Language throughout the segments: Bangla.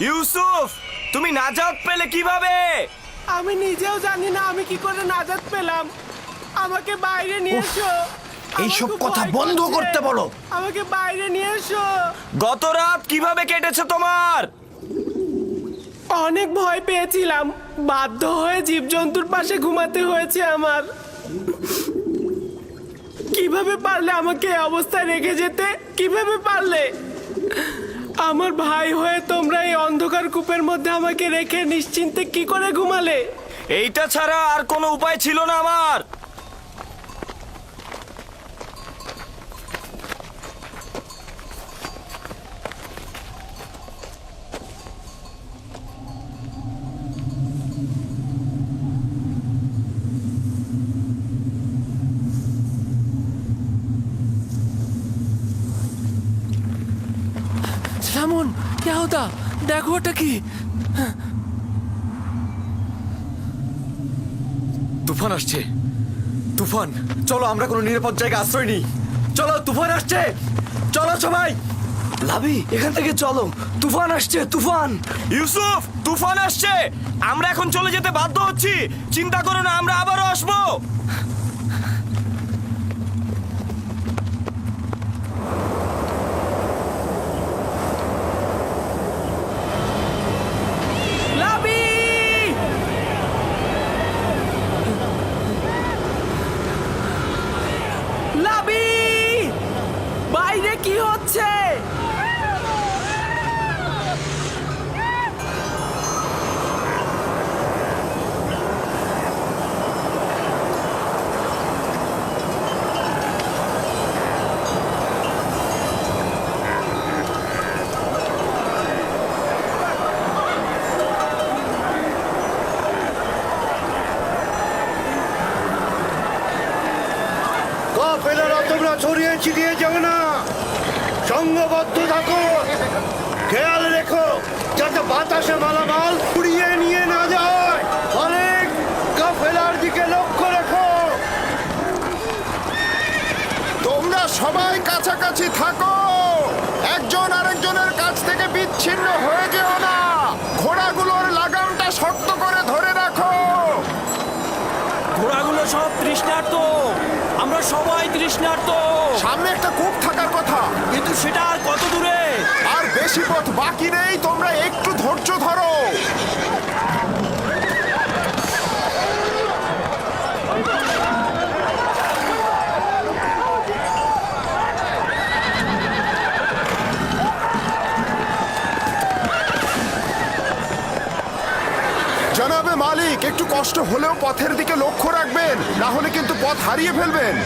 ইউসুফ, তুমি নাজাত পেলে কিভাবে? আমি নিজেও জানি না আমি কি করে নাজাত পেলাম। আমাকে বাইরে নিয়ে এসো। এইসব কথা বন্ধ করতে বলো। আমাকে বাইরে নিয়ে এসো। গত রাত কিভাবে কেটেছে তোমার? অনেক ভয় পেয়েছিলাম, বাধ্য হয়ে জীবজন্তুর পাশে ঘুমাতে হয়েছে আমার। কিভাবে পারলে আমাকে এই অবস্থায় রেখে যেতে? কিভাবে পারলে? আমার ভাই হয়ে তোমরা এই অন্ধকার কূপের মধ্যে আমাকে রেখে নিশ্চিন্তে কি করে ঘুমালে? এইটা ছাড়া আর কোনো উপায় ছিল না আমার। রামন, क्या होता? দেখো ওটা কি? তুফান আসছে। তুফান, চলো আমরা কোনো নিরাপদ জায়গায় আশ্রয় নিই। চলো, তুফান আসছে। চলো সবাই। লাভি, এখান থেকে চলো। তুফান আসছে, তুফান। ইউসুফ, তুফান আসছে। আমরা এখন চলে যেতে বাধ্য হচ্ছি। চিন্তা করো না, আমরা আবারও আসবো। লাবি! লাবি! বাইরে কি হচ্ছে? কাফেলারা তোমরা ছড়িয়ে ছিটিয়ে যাবে না, সংঘবদ্ধ থাকো। খেয়াল রেখো যাতে বাতাসে মালামাল উড়িয়ে নিয়ে না যায়। অনেক কাফেলার দিকে লক্ষ্য রেখো। তোমরা সবাই কাছাকাছি থাকো, একজন আরেকজনের কাছ থেকে বিচ্ছিন্ন হয়ে যেও না। ঘোড়াগুলোর লাগামটা শক্ত করে ধরে রাখো। ঘোড়াগুলো সব তৃষ্ণার্ত, আমরা সবাই তৃষ্ণার্ত। সামনে একটা কূপ থাকার কথা, কিন্তু সেটা আর কত দূরে? আর বেশি পথ বাকি নেই, তোমরা একটু ধৈর্য ধরো। জনাবে মালিক, একটু কষ্ট হলেও পথের দিকে লক্ষ্য রাখবেন, না হলে কিন্তু পথ হারিয়ে ফেলবেন।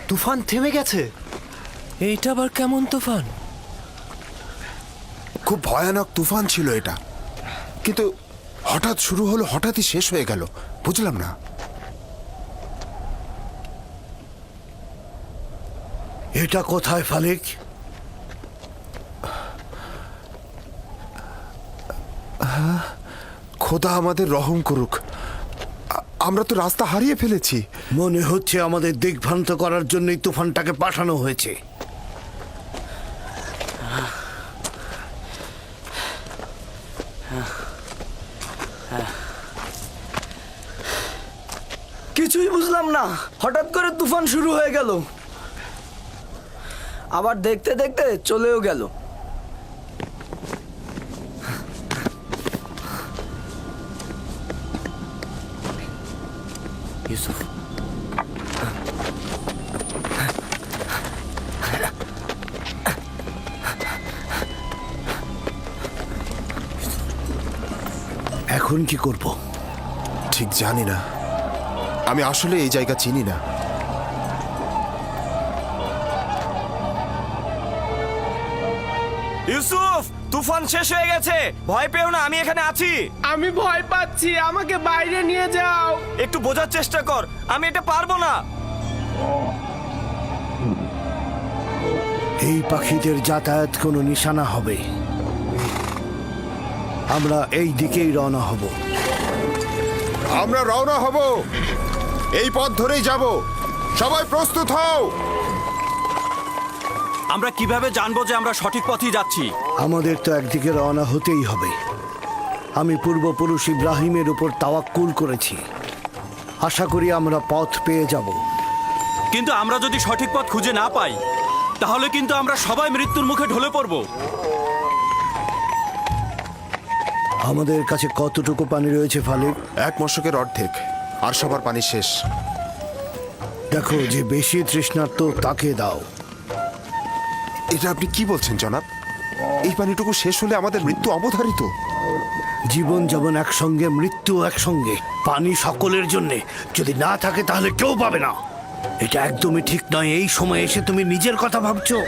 তুফান থেমে গেছে। এইটা আবার কেমন তুফান? খুব ভয়ানক তুফান ছিল এটা, কিন্তু হঠাৎ শুরু হলো, হঠাৎই শেষ হয়ে গেল। বুঝলাম না। এটা কোথায় ফালিক? খোদা আমাদের রহম করুক, আমরা তো রাস্তা হারিয়ে ফেলেছি। মনে হচ্ছে আমাদের দিগ্ভ্রান্ত করার জন্যই তুফানটাকে পাঠানো হয়েছে। কিছুই বুঝলাম না, হঠাৎ করে তুফান শুরু হয়ে গেল, আবার দেখতে দেখতে চলেও গেল। ইউসুফ এখন কি করব? ঠিক জানি না, আমি আসলে এই জায়গা চিনি না। ইউসুফ, তুফান শেষ হয়ে গেছে, ভয় পেও না, আমি এখানে আছি। আমি ভয় পাচ্ছি, আমাকে বাইরে নিয়ে যাও। একটু বোঝার চেষ্টা কর, আমি এটা পারবো না। এই পাখিদের যাতায়াত কোনো নিশানা হবে। আমরা এই দিকেই রওনা হব। আমরা রওনা হব, এই পথ ধরেই যাব। সবাই প্রস্তুত হও। আমরা কিভাবে জানবো যে আমরা সঠিক পথেই যাচ্ছি? আমাদের তো একদিকে রওনা হতেই হবে। আমি পূর্বপুরুষ ইব্রাহিমের উপর তাওয়াক্কুল করেছি। আশা করি আমরা পথ পেয়ে যাব। কিন্তু আমরা যদি সঠিক পথ খুঁজে না পাই, তাহলে কিন্তু আমরা সবাই মৃত্যুর মুখে ঢলে পড়ব। আমাদের কাছে কতটুকু পানি রয়েছে ফালিক? এক মশকের অর্ধেক, আর সবার পানি শেষ। দেখো, যে বেশি তৃষ্ণার্ত তাকে দাও। এটা আপনি কি বলছেন জনাব? এই পানিটুকু শেষ হলে আমাদের মৃত্যু অবধারিত। জীবন যেমন একসঙ্গে, মৃত্যু একসঙ্গে। পানি সকলের জন্যে, যদি না থাকে তাহলে কেউ পাবে না। এটা একদমই ঠিক নয়। এই সময় এসে তুমি নিজের কথা ভাবছো।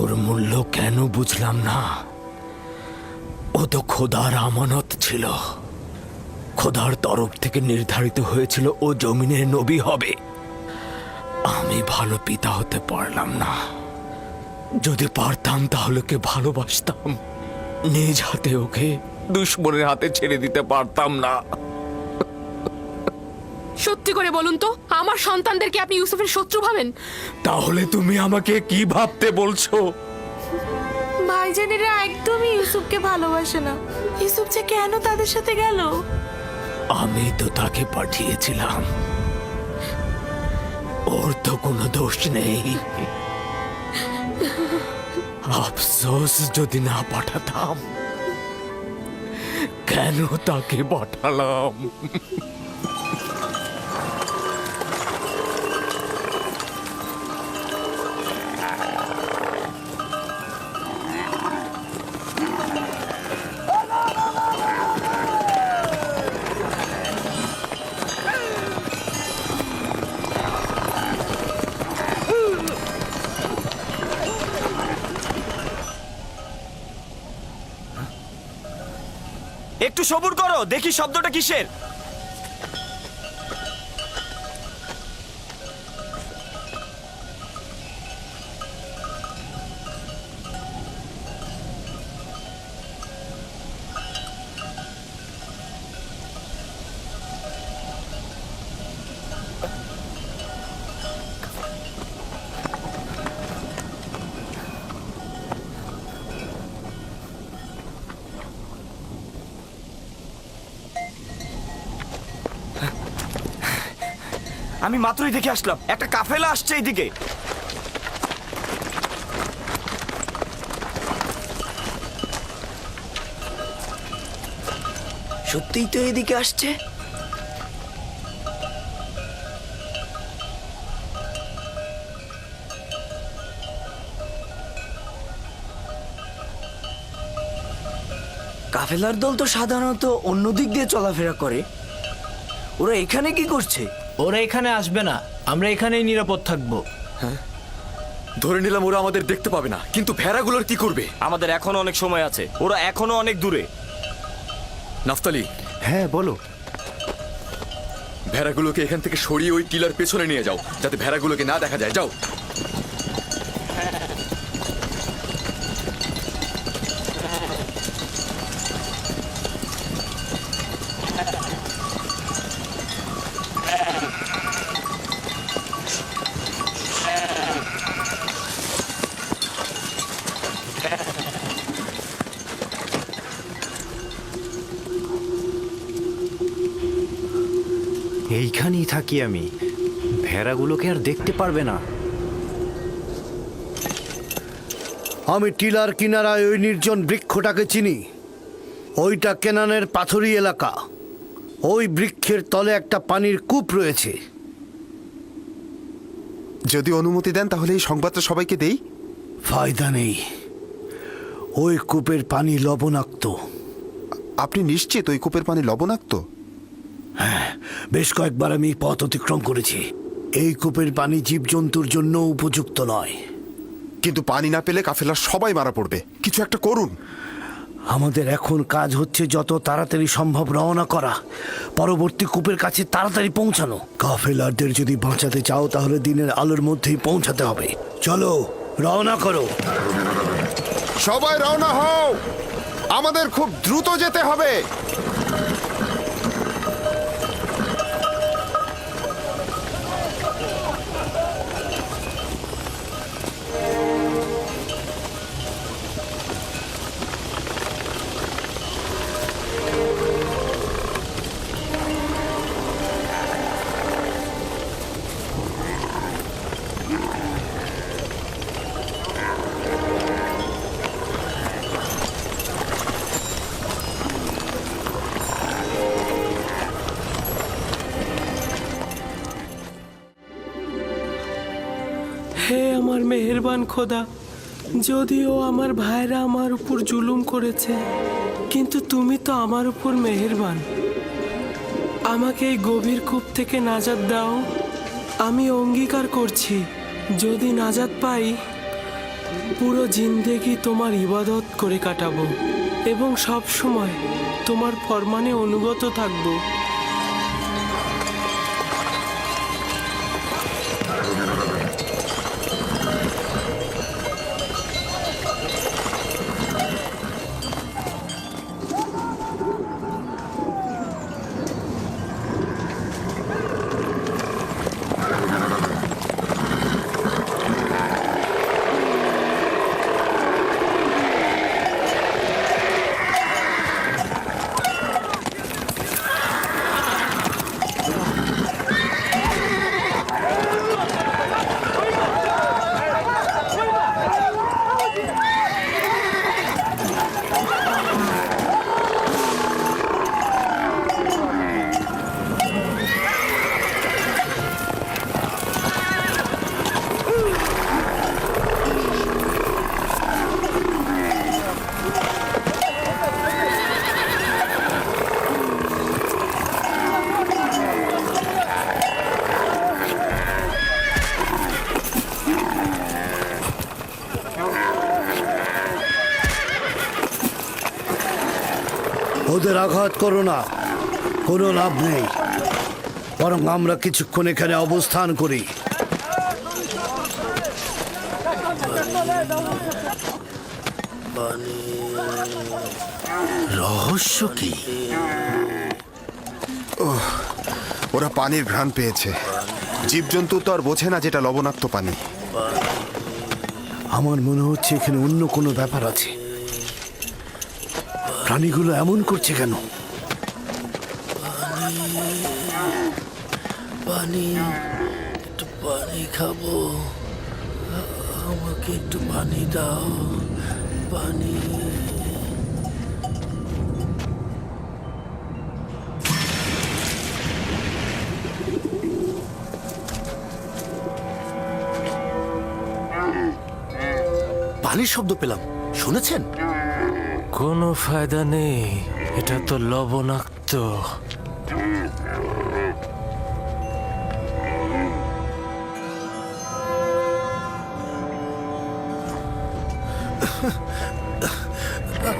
ওর মূল্য কেন বুঝলাম না। ও তো খোদার আমানত ছিল। খোদার তরফ থেকে নির্ধারিত হয়েছিল ও জমিনের নবী হবে। আমি ভালো পিতা হতে পারলাম না। যদি পারতাম তাহলে ওকে ভালোবাসতাম, নিজ হাতে ওকে দুশ্মনের হাতে ছেড়ে দিতে পারতাম না। সত্যি করে বলুন তো, আমার সন্তানদেরকে আপনি ইউসুফের শত্রু ভাবেন? তাহলে তুমি আমাকে কি ভাবতে বলছো? ভাইজানেরা একদমই ইউসুফকে ভালোবাসে না। ইউসুফ যে কেন তাদের সাথে গেল? আমি তো তাকে পাঠিয়েছিলাম, ওর তো কোনো দোষ নেই। আফসোস যদি না পাঠাতাম। কেন তাকে পাঠালাম? একটু সবুর করো, দেখি শব্দটা কিসের। আমি মাত্রই দেখে আসলাম, একটা কাফেলা আসছে এইদিকে। সত্যিই তো এদিকে আসছে। কাফেলার দল তো সাধারণত অন্য দিক দিয়ে চলাফেরা করে। ওরা এখানে কি করছে? ওরা এখানে আসবে না, আমরা এখানেই নিরাপদ থাকবো। ধরে নিলাম ওরা আমাদের দেখতে পাবে না, কিন্তু ভেড়াগুলোর কি করবে? আমাদের এখনো অনেক সময় আছে, ওরা এখনো অনেক দূরে। নাফতালি, হ্যাঁ বলো। ভেড়াগুলোকে এখান থেকে সরিয়ে ওই টিলার পেছনে নিয়ে যাও, যাতে ভেড়াগুলোকে না দেখা যায়। যাও। এইখানেই থাকি আমি। ভেড়াগুলোকে আর দেখতে পারবে না। আমি টিলার কিনারায় ওই নির্জন বৃক্ষটাকে চিনি। ওইটা কেনানের পাথুরি এলাকা। ওই বৃক্ষের তলে একটা পানির কূপ রয়েছে। যদি অনুমতি দেন তাহলে এই সংবাদটা সবাইকে দেই। ফায়দা নেই, ওই কূপের পানি লবণাক্ত। আপনি নিশ্চিত ওই কূপের পানি লবণাক্ত? বেশ কয়েকবার আমি পথ অতিক্রম করেছি। এই কূপের পানি জীবজন্তুর জন্য উপযুক্ত নয়। কিন্তু পানি না পেলে কাফেলার সবাই মারা পড়বে। কিছু একটা করুন। আমাদের এখন কাজ হচ্ছে যত তাড়াতাড়ি সম্ভব রওনা করা, পরবর্তী কূপের কাছে তাড়াতাড়ি পৌঁছানো। কাফেলারদের যদি বাঁচাতে চাও তাহলে দিনের আলোর মধ্যেই পৌঁছাতে হবে। চলো, রওনা করো। সবাই রওনা হও, আমাদের খুব দ্রুত যেতে হবে। হে আমার মেহেরবান খোদা, যদিও আমার ভাইরা আমার উপর জুলুম করেছে, কিন্তু তুমি তো আমার উপর মেহেরবান। আমাকে এই গভীর কূপ থেকে নাজাত দাও। আমি অঙ্গীকার করছি, যদি নাজাত পাই পুরো জিন্দেগি তোমার ইবাদত করে কাটাবো এবং সব সময় তোমার ফরমানে অনুগত থাকবো। ওদের আঘাত করো না, কোনো লাভ নেই। বরং আমরা কিছুক্ষণ এখানে অবস্থান করি। রহস্য কি? ওরা পানির ঘ্রাণ পেয়েছে। জীবজন্তু তো আর বোঝে না যেটা লবণাক্ত পানি। আমার মনে হচ্ছে এখানে অন্য কোনো ব্যাপার আছে। প্রাণীগুলো এমন করছে কেন? পানি, একটু পানি খাবো। আমাকে একটু পানি দাও, পানি। পানির শব্দ পেলাম, শুনেছেন? কোনো ফায়দা নেই, এটা তো লবণাক্ত।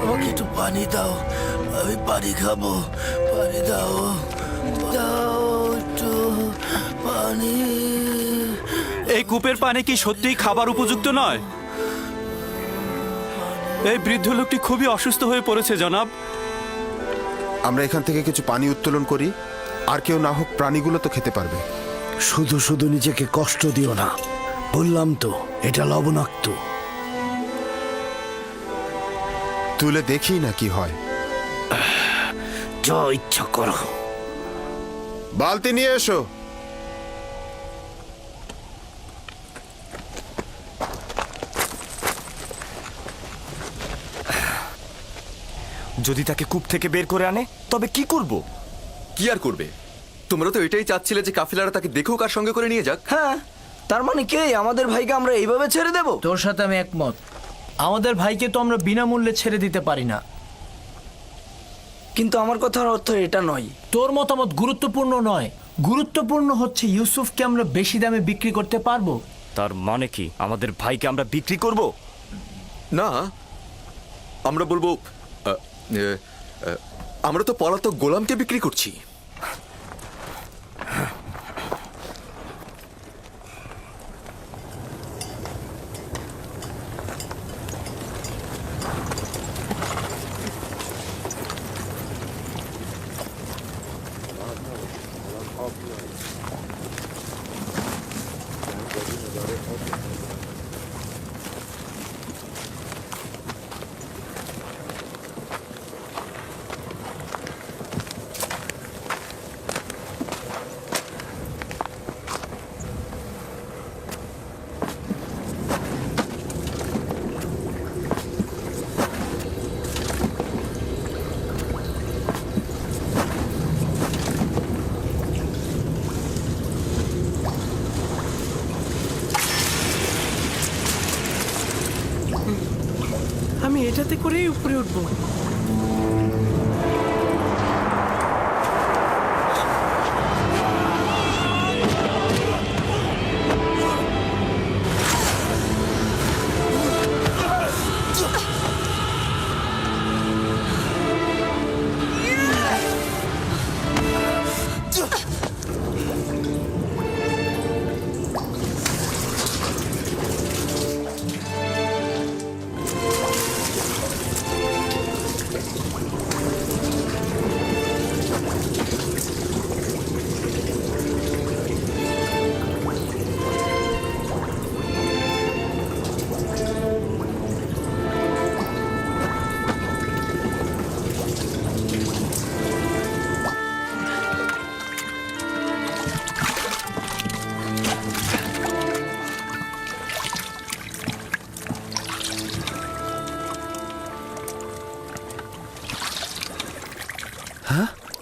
আমাকে একটু পানি দাও, আমি পানি খাবো। পানি দাও, দাও একটু পানি। এই কূপের পানি কি সত্যিই খাবার উপযুক্ত নয়? এই বৃদ্ধ লোকটি খুবই অসুস্থ হয়ে পড়েছে জনাব। আমরা এখান থেকে কিছু পানি উত্তোলন করি, আর কেউ না হোক প্রাণীগুলো তো খেতে পারবে। শুধু শুধু নিজেকে কষ্ট দিও না, বললাম তো এটা লবণাক্ত। তুলে দেখি না কি হয়। যা ইচ্ছা করো। বালতি নিয়ে এসো। যদি তাকে কূপ থেকে বের করে আনে তবে কি করব? কি আর করবে? তোমরা তো এটাই চাচ্ছিলে যে কাফিলারা তাকে দেখুক আর সঙ্গে করে নিয়ে যাক। হ্যাঁ, তার মানে কি আমাদের ভাইকে আমরা এইভাবে ছেড়ে দেব? তোর সাথে আমি একমত। আমাদের ভাইকে তো আমরা বিনামূল্যে ছেড়ে দিতে পারি না। কিন্তু আমার কথার অর্থ এটা নয়। তোর মতামত গুরুত্বপূর্ণ নয়, গুরুত্বপূর্ণ হচ্ছে ইউসুফকে আমরা বেশি দামে বিক্রি করতে পারবো। তার মানে কি আমাদের ভাইকে আমরা বিক্রি করব? না, আমরা বলবো আমরা তো পলাতক গোলামকে বিক্রি করছি। আমি এটাতে করেই উপরে উঠবো।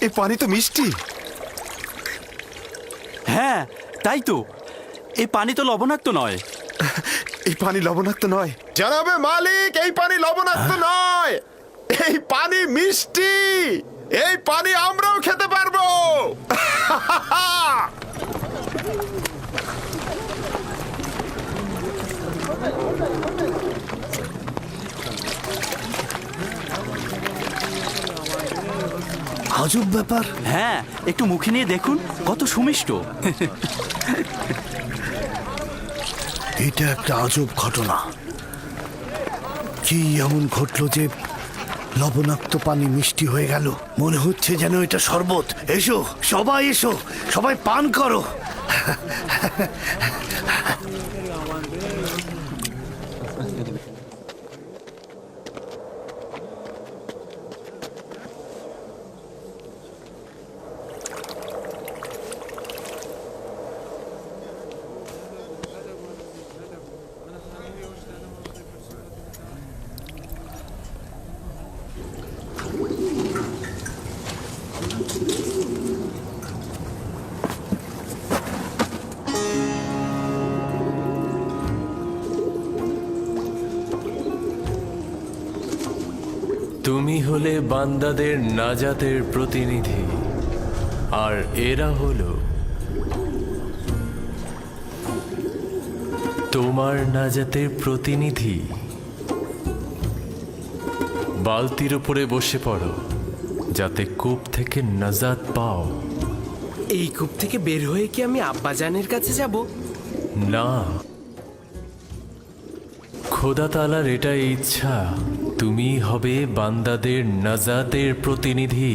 এই পানি তো মিষ্টি। হ্যাঁ, তাই তো। এই পানি তো লবণাক্ত নয়। এই পানি লবণাক্ত নয় জানাবে মালিক, এই পানি লবণাক্ত নয়, এই পানি মিষ্টি। এই পানি আমরাও খেতে পারবো। আজব ব্যাপার। হ্যাঁ, একটু মুখে নিয়ে দেখুন, কত সুমিষ্ট। এটা একটা আজব ঘটনা। কি এমন ঘটলো যে লবণাক্ত পানি মিষ্টি হয়ে গেল? মনে হচ্ছে যেন এটা শরবত। এসো সবাই, এসো সবাই পান করো। তুমি হলে বান্দাদের নাজাতের প্রতিনিধি, আর এরা হলো তোমার নাজাতের প্রতিনিধি। বালতির উপরে বসে পড়ো, যাতে কূপ থেকে নাজাত পাও। এই কূপ থেকে বের হয়ে কি আমি আব্বাজানের কাছে যাব? না, খোদা তাআলার এটাই ইচ্ছা, তুমি হবে বান্দাদের নাজাতের প্রতিনিধি।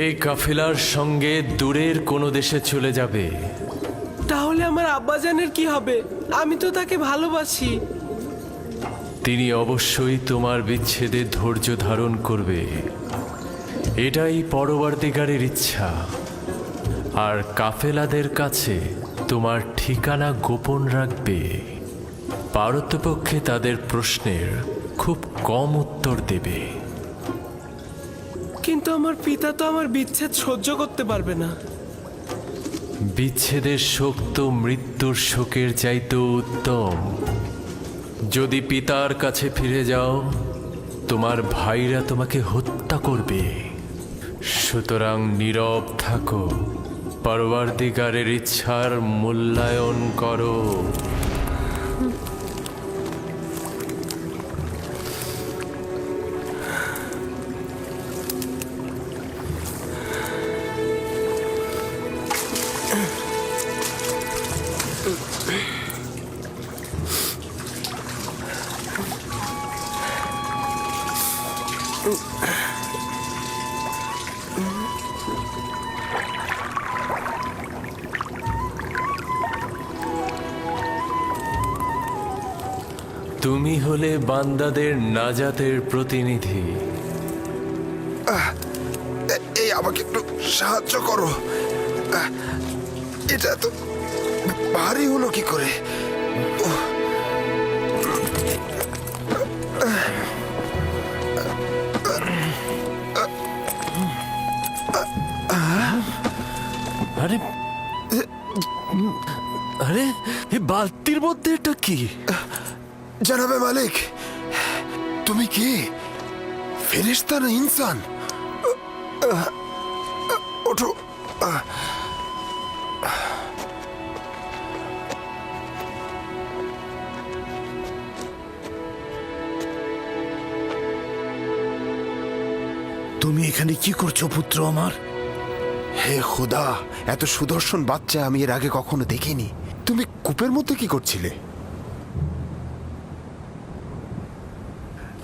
এই কাফেলার সঙ্গে দূরের কোনো দেশে চলে যাবে। তাহলে আমার আব্বাজানের কি হবে? আমি তো তাকে ভালোবাসি। তিনি অবশ্যই তোমার বিচ্ছেদে ধৈর্য ধারণ করবে, এটাই পরবর্তীকারের ইচ্ছা। আর কাফেলাদের কাছে তোমার ঠিকানা গোপন রাখবে। পারতপক্ষে তাদের প্রশ্নের খুব কম উত্তর দেবে। কিন্তু আমার পিতা তো আমার বিচ্ছেদ সহ্য করতে পারবে না। বিচ্ছেদের শোক তো মৃত্যুর শোকের চাইতেও উত্তম। যদি পিতার কাছে ফিরে যাও, তোমার ভাইরা তোমাকে হত্যা করবে। সুতরাং নীরব থাকো, পরওয়ারদিগারের ইচ্ছার মূল্যায়ন করো। তুমি হলে বান্দাদের নাজাতের প্রতিনিধি। এই আমাকে একটু সাহায্য করো। এটা তো ভারী হলো কি করে? আরে আরে এই বালতির মধ্যে এটা কি? জানাবে মালিক, তুমি কি ফেরেশতা না ইনসান? ওঠো। তুমি এখানে কি করছো পুত্র আমার? হে খোদা, এত সুদর্শন বাচ্চা আমি এর আগে কখনো দেখিনি। তুমি কূপের মধ্যে কি করছিলে?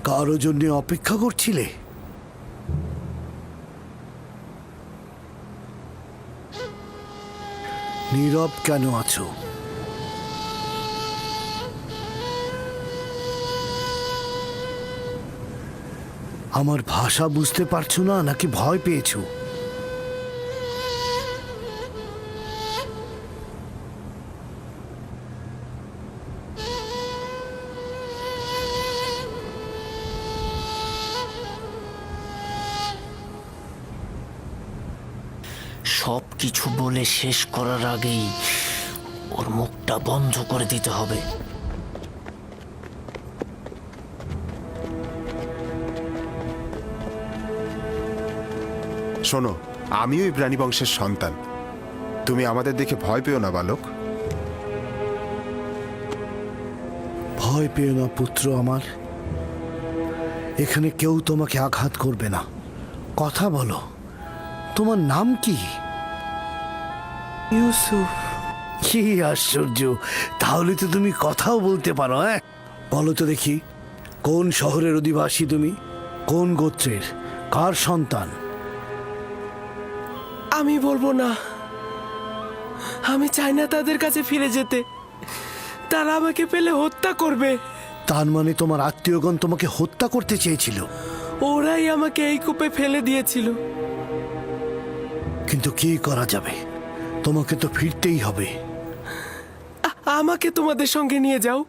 কারো জন্য অপেক্ষা করছিলে? নীরব কেন আছো? আমার ভাষা বুঝতে পারছো না নাকি ভয় পেয়েছো? সব কিছু বলে শেষ করার আগেই ওর মুখটা বন্ধ করে দিতে হবে। শোনো, আমিও ইব্রানি বংশের সন্তান। তুমি আমাদের দেখে ভয় পেও না বালক। ভয় পেও না পুত্র আমার। এখানে কেউ তোমাকে আঘাত করবে না। কথা বলো, তোমার নাম কি? ইউসুফ। কি আশ্চর্য, তাহলে তো তুমি কথাও বলতে পারো। হ্যাঁ, বলো তো দেখি, কোন শহরের অধিবাসী তুমি? কোন গোত্রের? কার সন্তান? আমি বলবো না। আমি চাই না তাদের কাছে ফিরে যেতে। তারা আমাকে পেলে হত্যা করবে। তার মানে তোমার আত্মীয়গণ তোমাকে হত্যা করতে চেয়েছিল? ওরাই আমাকে এই কূপে ফেলে দিয়েছিল। কিন্তু কি করা যাবে, তোমাকে তো ফিরতেই হবে। আমাকে তোমাদের সঙ্গে নিয়ে যাও।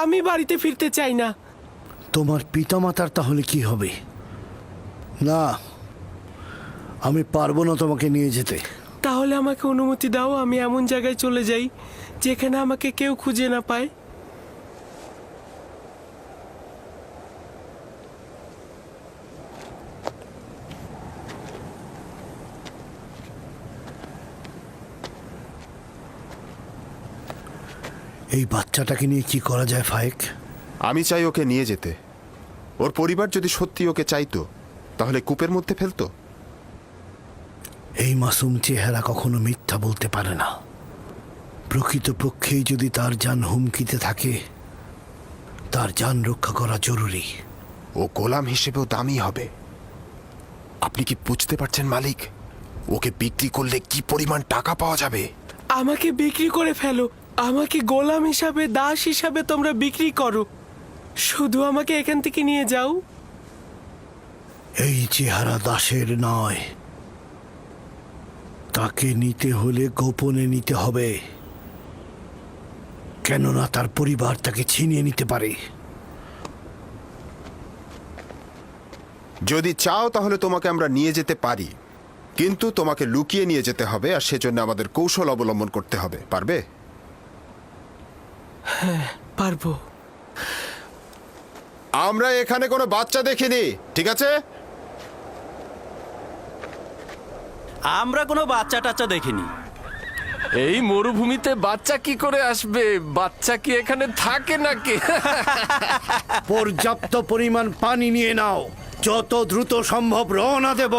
আমি বাড়িতে ফিরতে চাই না। তোমার পিতামাতার তাহলে কি হবে? না, আমি পারবো না তোমাকে নিয়ে যেতে। তাহলে আমাকে অনুমতি দাও, আমি এমন জায়গায় চলে যাই যেখানে আমাকে কেউ খুঁজে না পায়। এই বাচ্চাটাকে নিয়ে কি করা যায় ফায়েক? আমি চাই ওকে নিয়ে যেতে। ওর পরিবার যদি সত্যি ওকে চাইতো, তাহলে কূপের মধ্যে ফেলতো। এই মাসুম চেহারা কখনো মিথ্যা বলতে পারে না। প্রকৃতপক্ষেই যদি তার জান হুমকিতে থাকে, তার জান রক্ষা করা জরুরি। ও গোলাম হিসেবেও দামি হবে। আপনি কি বুঝতে পারছেন মালিক? ওকে বিক্রি করলে কি পরিমাণ টাকা পাওয়া যাবে? আমাকে বিক্রি করে ফেলো। আমাকে গোলাম হিসাবে, দাস হিসাবে তোমরা বিক্রি করো। শুধু আমাকে এখান থেকে নিয়ে যাও। এই চেহারা দাসের নয়। তাকে নিতে হলে গোপনে নিতে হবে, কেননা তার পরিবার তাকে ছিনিয়ে নিতে পারে। যদি চাও তাহলে তোমাকে আমরা নিয়ে যেতে পারি, কিন্তু তোমাকে লুকিয়ে নিয়ে যেতে হবে, আর সেজন্য আমাদের কৌশল অবলম্বন করতে হবে। পারবে? পারবো। আমরা এখানে কোনো বাচ্চা দেখিনি, ঠিক আছে? আমরা কোনো বাচ্চা টাচ্চা দেখিনি। এই মরুভূমিতে বাচ্চা কি করে আসবে? বাচ্চা কি এখানে থাকে নাকি? পর্যাপ্ত পরিমাণ পানি নিয়ে নাও, যত দ্রুত সম্ভব রওনা দেব।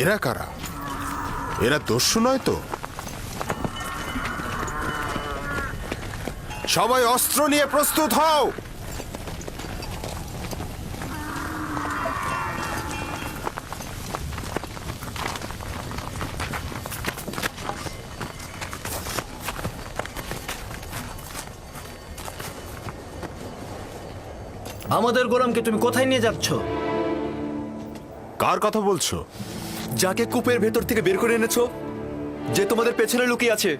এরা কারা? এরা দস্যু নয় তো? সবাই অস্ত্র নিয়ে প্রস্তুত হও। আমাদের গোলামকে তুমি কোথায় নিয়ে যাচ্ছ? কার কথা বলছো? যাকে কূপের ভেতর থেকে বের করে এনেছো, যে তোমাদের পেছনে লুকিয়ে আছে।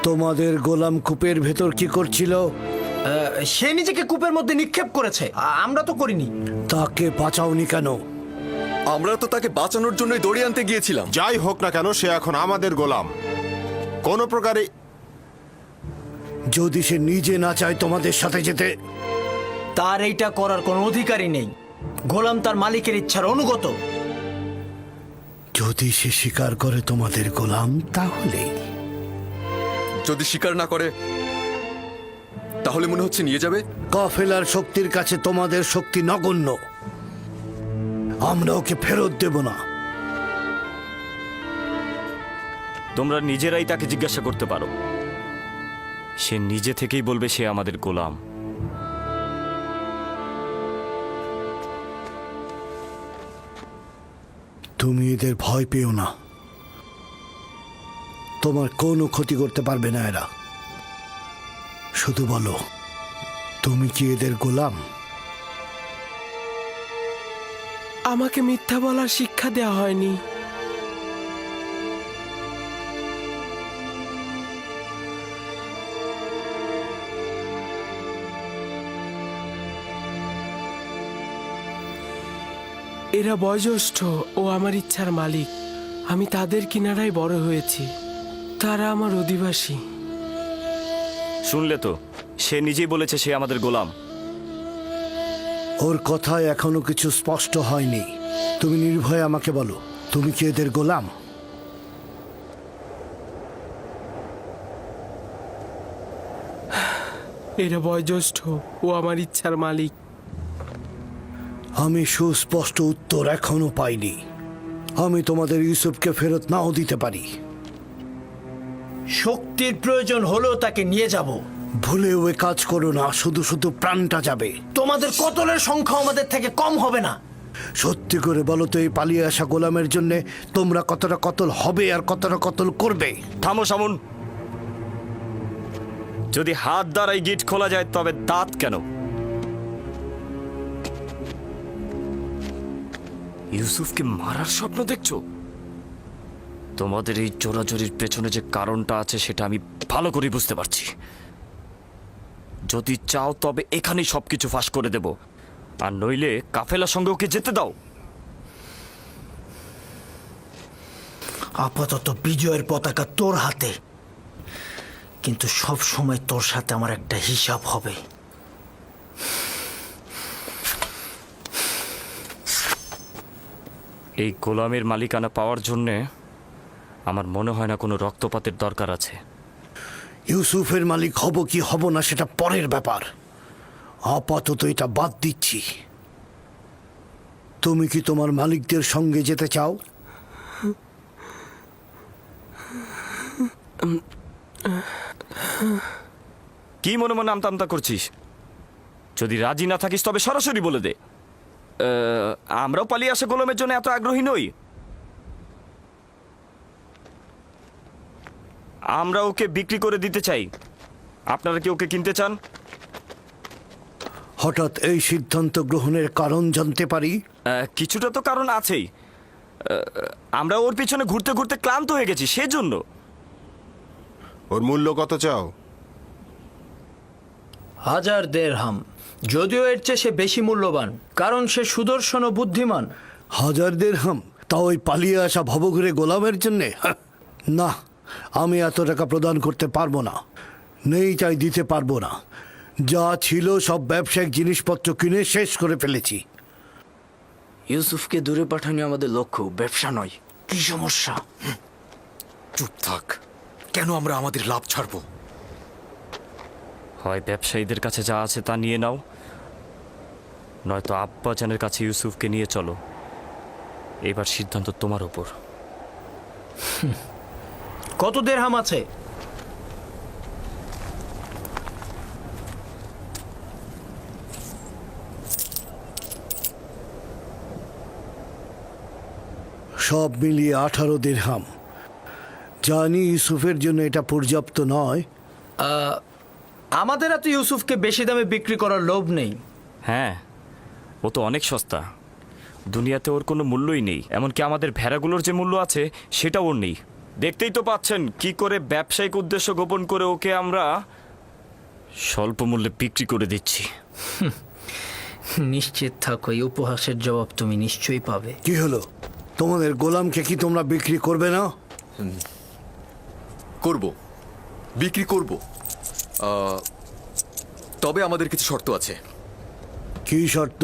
তোমাদের গোলাম কূপের ভেতর কি করছিল? সে নিজেকে কূপের মধ্যে নিক্ষেপ করেছে, আমরা তো করিনি। তাকে বাঁচাওনি কেন? আমরা তো তাকে বাঁচানোর জন্যই দড়ি আনতে গিয়েছিলাম। যাই হোক না কেন, সে এখন আমাদের গোলাম। কোনো প্রকারে যদি সে নিজে না চায় তোমাদের সাথে যেতে, তার এইটা করার কোনো অধিকারই নেই। গোলাম তার মালিকের ইচ্ছার অনুগত। যদি সে স্বীকার করে তোমাদের গোলাম, তাহলে যদি স্বীকার না করে, তাহলে মনে হচ্ছে নিয়ে যাবে। কাফেলার শক্তির কাছে তোমাদের শক্তি নগণ্য। আমরা ওকে ফেরত দেব না। তোমরা নিজেরাই তাকে জিজ্ঞাসা করতে পারো, সে নিজে থেকেই বলবে সে আমাদের গোলাম। তুমি এদের ভয় পেও না, তোমার কোনো ক্ষতি করতে পারবে না এরা। শুধু বলো, তুমি কি এদের গোলাম? আমাকে মিথ্যা বলার শিক্ষা দেওয়া হয়নি। এরা বয়োজ্যেষ্ঠ ও আমার ইচ্ছার মালিক। আমি তাদের কিনারায় বড় হয়েছি, তারা আমার অধিবাসী। শুনলে তো, সে নিজেই বলেছে সে আমাদের গোলাম। ওর কথায় এখনো কিছু স্পষ্ট হয়নি। তুমি নির্ভয়ে আমাকে বলো, তুমি কি এদের গোলাম? এরা বয়োজ্যেষ্ঠ ও আমার ইচ্ছার মালিক। আমি সুস্পষ্ট উত্তর এখনো পাইনি। আমি তোমাদের ইউসুফকে ফেরত নাও দিতে পারি। শক্তির প্রয়োজন হলেও তাকে নিয়ে যাব। ভুলেও এ কাজ করো না, শুধু শুধু প্রাণটা যাবে। তোমাদের কতলের সংখ্যা আমাদের থেকে কম হবে না। সত্যি করে বলো তো, এই পালিয়ে আসা গোলামের জন্য তোমরা কতটা কতল হবে আর কতটা কতল করবে? থামো সামুন। যদি হাত দ্বারাই গিট খোলা যায়, তবে দাঁত কেন? ইউসুফকে মারার স্বপ্ন দেখছো? তোমাদের এই চোরাচুরির পেছনে যে কারণটা আছে সেটা আমি ভালো করে বুঝতে পারছি। যদি চাও তবে এখানেই সবকিছু ফাঁস করে দেব, আর নইলে কাফেলার সঙ্গে ওকে যেতে দাও। আপাতত বিজয়ের পতাকা তোর হাতে, কিন্তু সব সময় তোর সাথে আমার একটা হিসাব হবে। এই গোলামের মালিকানা পাওয়ার জন্যে আমার মনে হয় না কোনো রক্তপাতের দরকার আছে। ইউসুফের মালিক হব কি হব না সেটা পরের ব্যাপার। আপাতত এটা বাদ দিচ্ছি। তুমি কি তোমার মালিকদের সঙ্গে যেতে চাও? কি মনে মনে আমতা আমতা করছিস? যদি রাজি না থাকিস তবে সরাসরি বলে দে। আমরাও পালিয়ে আসা গোলামের জন্য এত আগ্রহী নই। আমরা ওকে বিক্রি করে দিতে চাই, আপনারা কি ওকে কিনতে চান? হঠাৎ এই সিদ্ধান্ত গ্রহণের কারণ জানতে পারি? কিছুটা তো কারণ আছেই। আমরা ওর পিছনে ঘুরতে ঘুরতে ক্লান্ত হয়ে গেছি, সেজন্য। ওর মূল্য কত চাও? 1000 দেরহাম। যদিও এর চেয়ে সে বেশি মূল্যবান, কারণ সে সুদর্শন ও বুদ্ধিমান। 1000 দিরহাম? তা ওই পালিয়ে আসা ভবঘুরে গোলামের জন্যে? না, আমি এত টাকা প্রদান করতে পারবো না। নেই তাই দিতে পারবো না। যা ছিল সব ব্যবসায়িক জিনিসপত্র কিনে শেষ করে ফেলেছি। ইউসুফকে দূরে পাঠানো আমাদের লক্ষ্য, ব্যবসা নয়। কি সমস্যা? চুপ থাক। কেন আমরা আমাদের লাভ ছাড়বো? হয় ব্যবসায়ীদের কাছে যা আছে তা নিয়ে নাও, নয়তো আব্বাজানের কাছে ইউসুফকে নিয়ে চলো। এবার সিদ্ধান্ত তোমার ওপর। কত দেরহাম আছে? সব মিলিয়ে 18 দিরহাম। জানি ইউসুফের জন্য এটা পর্যাপ্ত নয়। আমাদের এত ইউসুফকে বেশি দামে বিক্রি করার লোভ নেই। হ্যাঁ, ও তো অনেক সস্তা। দুনিয়াতে ওর কোনো মূল্যই নেই। এমনকি আমাদের ভেড়াগুলোর যে মূল্য আছে সেটা ওর নেই। দেখতেই তো পাচ্ছেন কি করে ব্যবসায়িক উদ্দেশ্য গোপন করে ওকে আমরা স্বল্প মূল্যে বিক্রি করে দিচ্ছি। নিশ্চিত থাকো, এই উপহাসের জবাব তুমি নিশ্চয়ই পাবে। কি হলো? তোমাদের গোলামকে কি তোমরা বিক্রি করবে না? করব, বিক্রি করব। তবে আমাদের কিছু শর্ত আছে। কি শর্ত?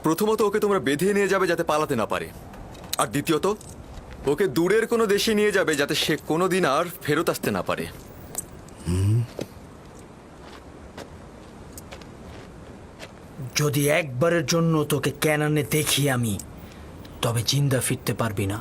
প্রথমত, ওকে তোমরা বেঁধে নিয়ে যাবে যাতে পালাতে না পারে। আর দ্বিতীয়ত, ওকে দূরের কোনো দেশে নিয়ে যাবে যাতে সে কোনোদিন আর ফেরত আসতে না পারে। যদি একবারের জন্য তোকে ক্যানানে দেখি আমি, তবে জিন্দা ফিরতে পারবি না।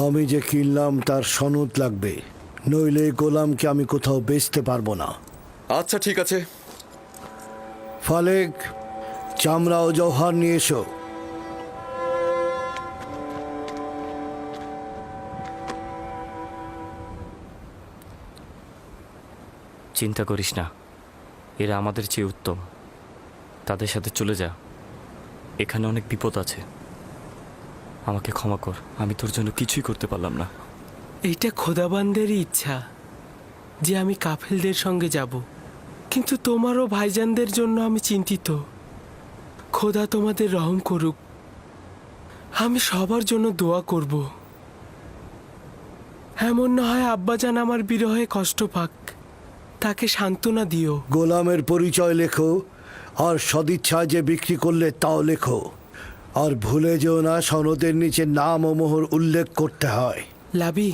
আমি যে কিনলাম তার সনদ লাগবে, নইলে গোলামকে আমি কোথাও বেচতে পারবো না। আচ্ছা, ঠিক আছে। ফালেক, চামড়া ও জওহার নিয়ে এসো। চিন্তা করিস না, এরা আমাদের চেয়ে উত্তম। তাদের সাথে চলে যা। এখানে অনেক বিপদ আছে। আমাকে ক্ষমা কর, আমি তোর জন্য কিছুই করতে পারলাম না। এইটা খোদাবান্দেরই ইচ্ছা যে আমি কাফেলদের সঙ্গে যাব, কিন্তু তোমারও ভাইজানদের জন্য আমি চিন্তিত। খোদা তোমাদের রহম করুক। আমি সবার জন্য দোয়া করব। এমন না হয় আব্বাজান আমার বিরহে কষ্ট পাক, তাকে সান্ত্বনা দিও। গোলামের পরিচয় লেখো, আর সদিচ্ছায় যে বিক্রি করলে তাও লেখো। আর ভুলে যেও না সনদের নিচে নাম ও মোহর উল্লেখ করতে হয়। লাবি,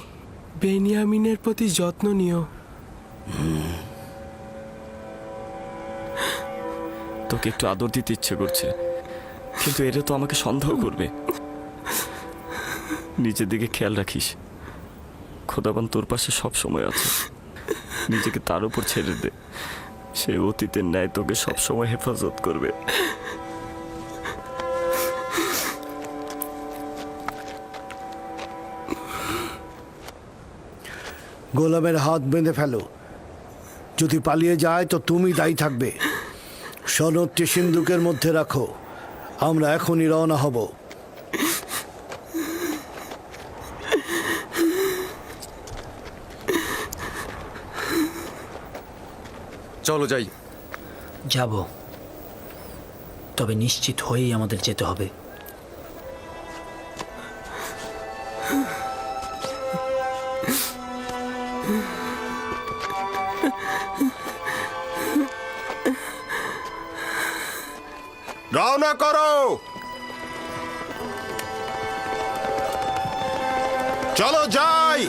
বেনিয়ামিনের প্রতি যত্ন নিও। তোকে একটু আদর দিতে ইচ্ছে করছে, কিন্তু এরা তো আমাকে সন্দেহ করবে। নিজের দিকে খেয়াল রাখিস। খোদাবান তোর পাশে সব সময় আছে। নিজেকে তার উপর ছেড়ে দে। সে অতীতের ন্যায় তোকে সবসময় হেফাজত করবে। গোলামের হাত বেঁধে ফেলো। যদি পালিয়ে যায় তো তুমি দায়ী থাকবে। সনদটি সিন্দুকের মধ্যে রাখো। আমরা এখনই রওনা হব। চলো যাই। যাব, তবে নিশ্চিত হয়েই আমাদের যেতে হবে। রওনা করো। চলো যাই।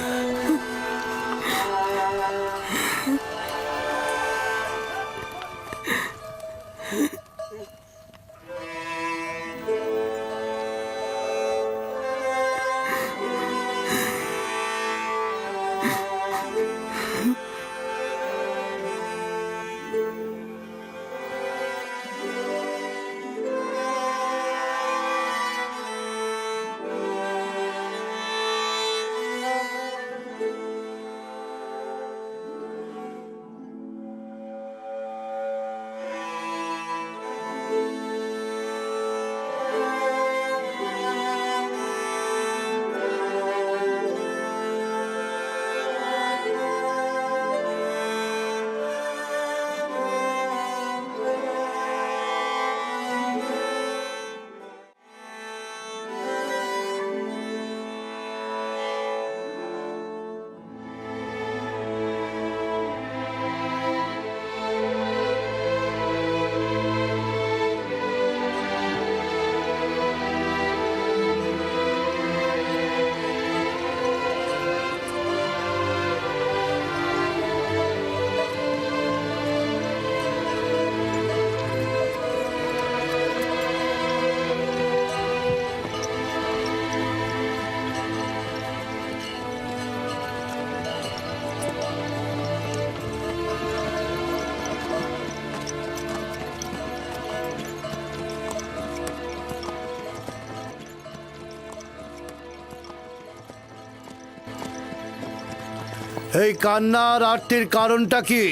এই কান্না আর আরতির কারণটা কি?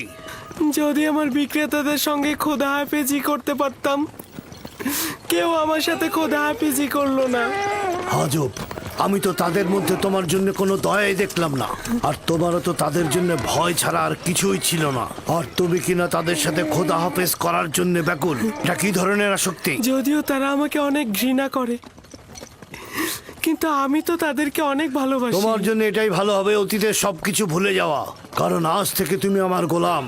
যদি আমার বিক্রেতাদের সঙ্গে খোদা হাফেজি করতে পারতাম, কেউ আমার সাথে খোদা হাফেজি করলো না। আজব, আমি তো তাদের মধ্যে তোমার জন্য কোনো দয়াই দেখলাম না, আর তোমারও তো তাদের জন্য ভয় ছাড়া আর কিছুই ছিল না। আর তুমি কিনা তাদের সাথে খোদা হাফেজ করার জন্য ব্যাকুল। এটা কি ধরনের আসক্তি? যদিও তারা আমাকে অনেক ঘৃণা করে, কিন্তু আমি তো তাদেরকে অনেক ভালোবাসি। তোমার জন্য এটাই ভালো হবে অতীতের সবকিছু ভুলে যাওয়া, কারণ আজ থেকে তুমি আমার গোলাম।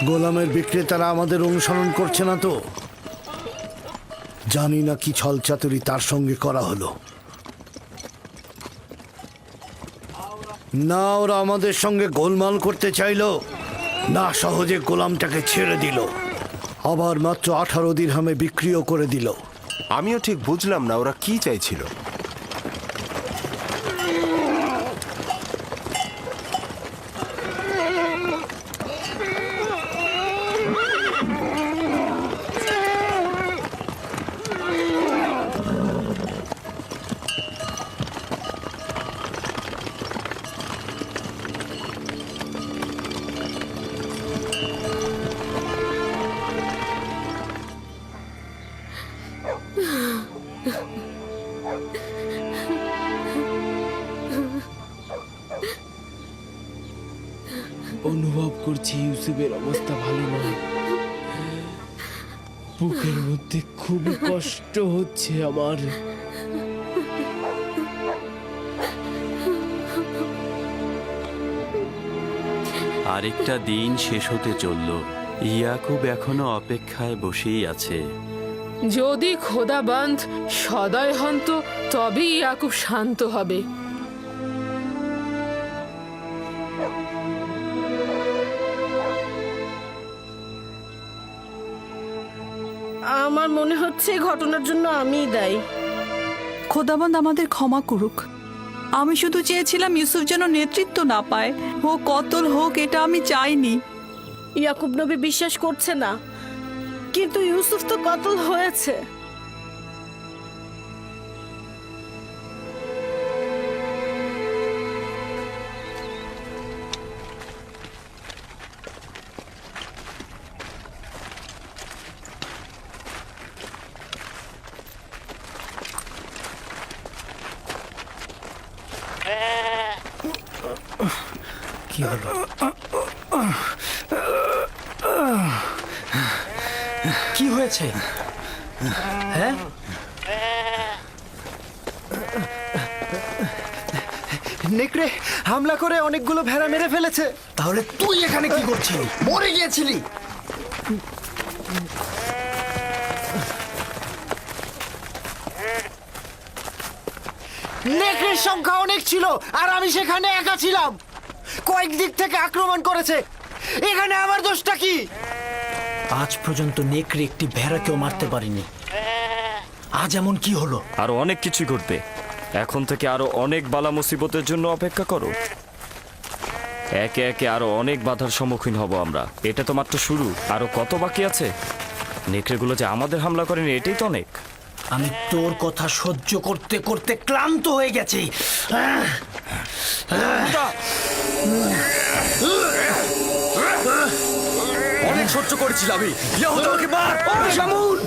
গোলামের বিক্রেতারা আমাদের অনুসরণ করছে না তো? জানি না কি ছলচাতুরি তার সঙ্গে করা হলো। না ওরা আমাদের সঙ্গে গোলমাল করতে চাইলো, না সহজে গোলামটাকে ছেড়ে দিল, আবার মাত্র 18 দিরহামে বিক্রিও করে দিল। আমিও ঠিক বুঝলাম না ওরা কি চাইছিল। অনুভব করছি ইউসুফের অবস্থা ভালো নয়। বুকের মধ্যে খুবই কষ্ট হচ্ছে আমার। আরেকটা দিন শেষ হতে চলল। ইয়াকুব এখনো অপেক্ষায় বসেই আছে। যদি খোদাবন্ধ সদয় হন তো তবেই ইয়াকুব শান্ত হবে। আমার মনে হচ্ছে এই ঘটনার জন্য আমিই দায়ী। খোদাবন্দ আমাদের ক্ষমা করুক। আমি শুধু চেয়েছিলাম ইউসুফ যেন নেতৃত্ব না পায়, ও কতল হোক এটা আমি চাইনি। ইয়াকুব নবী বিশ্বাস করছে না, কিন্তু ইউসুফ তো কতল হয়েছে। কি হলো? কি হয়েছে? হ্যাঁ, নেকড়ে হামলা করে অনেকগুলো ভেড়া মেরে ফেলেছে। তাহলে তুই এখানে কি করছিলি? মরে গিয়েছিলি? নেকড়ের সংখ্যা অনেক ছিল আর আমি সেখানে একা ছিলাম। কয়েক দিক থেকে আক্রমণ করেছে, এখানে আমার দোষটা কি? আজ পর্যন্ত নেকড়ে একটি ভেড়াকেও মারতে পারিনি, আজ এমন কি হলো? আরো অনেক কিছু ঘটবে। এখন থেকে আরো অনেক বালা মুসিবতের জন্য অপেক্ষা করো। একে একে আরো অনেক বাধার সম্মুখীন হব আমরা। এটা তো মাত্র শুরু, আরো কত বাকি আছে। নেকড়েগুলো যে আমাদের হামলা করেনি এটাই তো অনেক। আমি তোর কথা সহ্য করতে করতে ক্লান্ত হয়ে গেছি। অনেক সহ্য করেছিল আমি। ইয়াহুদা ওকে মার। শামুন!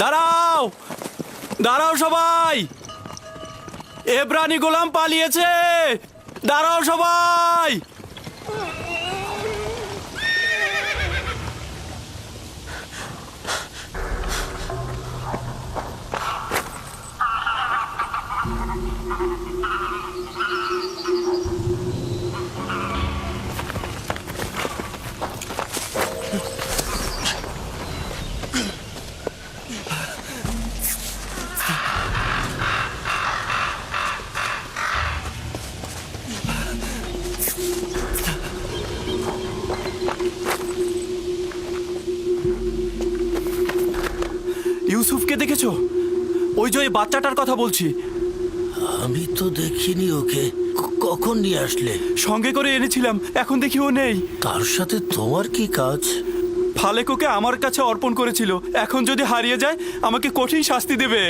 দাঁড়াও, দাঁড়াও সবাই, এব্রানি গোলাম পালিয়েছে, দাঁড়াও সবাই। ইউসুফকে দেখেছো? ওই যে ওই বাচ্চাটার কথা বলছি। আমি তো দেখিনি ওকে। কখন নিয়ে আসলে? সঙ্গে করে এনেছিলাম, এখন দেখি ও নেই। তার সাথে তোমার কি কাজ? ফালেক ওকে আমার কাছে অর্পণ করেছিল, এখন যদি হারিয়ে যায় আমাকে কঠিন শাস্তি দেবে।